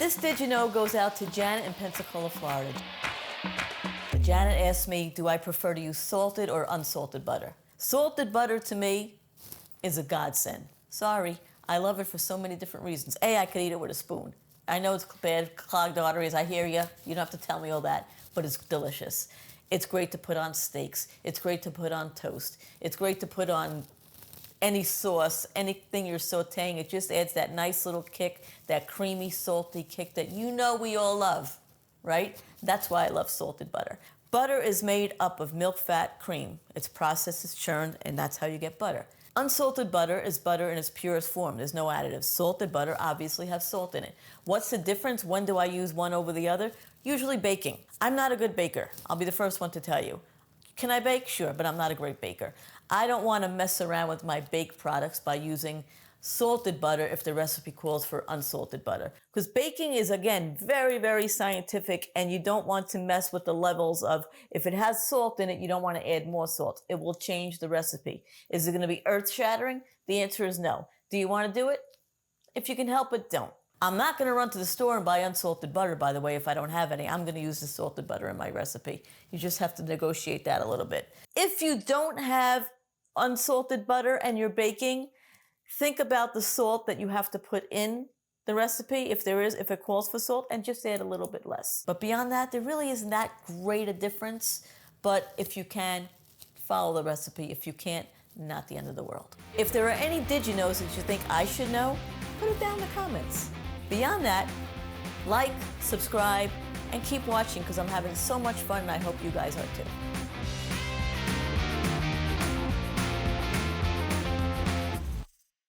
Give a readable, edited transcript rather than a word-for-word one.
This Did You Know goes out to Janet in Pensacola, Florida. Janet asked me, do I prefer to use salted or unsalted butter? Salted butter to me is a godsend. Sorry, I love it for so many different reasons. A, I could eat it with a spoon. I know it's bad, clogged arteries, I hear you. You don't have to tell me all that, but it's delicious. It's great to put on steaks. It's great to put on toast. It's great to put on any sauce, anything you're sauteing. It just adds that nice little kick, that creamy, salty kick that you know we all love, right? That's why I love salted butter. Butter is made up of milk, fat, cream. It's processed, it's churned, and that's how you get butter. Unsalted butter is butter in its purest form. There's no additives. Salted butter obviously has salt in it. What's the difference? When do I use one over the other? Usually baking. I'm not a good baker. I'll be the first one to tell you. Can I bake? Sure, but I'm not a great baker. I don't want to mess around with my baked products by using salted butter if the recipe calls for unsalted butter. Because baking is, again, very, very scientific, and you don't want to mess with the levels of, if it has salt in it, you don't want to add more salt. It will change the recipe. Is it going to be earth-shattering? The answer is no. Do you want to do it? If you can help it, don't. I'm not going to run to the store and buy unsalted butter, by the way, if I don't have any. I'm going to use the salted butter in my recipe. You just have to negotiate that a little bit. If you don't have unsalted butter and you're baking, think about the salt that you have to put in the recipe, if it calls for salt, and just add a little bit less. But beyond that, there really isn't that great a difference. But if you can, follow the recipe. If you can't, not the end of the world. If there are any Did You Knows that you think I should know, put it down in the comments. Beyond that, like, subscribe, and keep watching because I'm having so much fun and I hope you guys are too.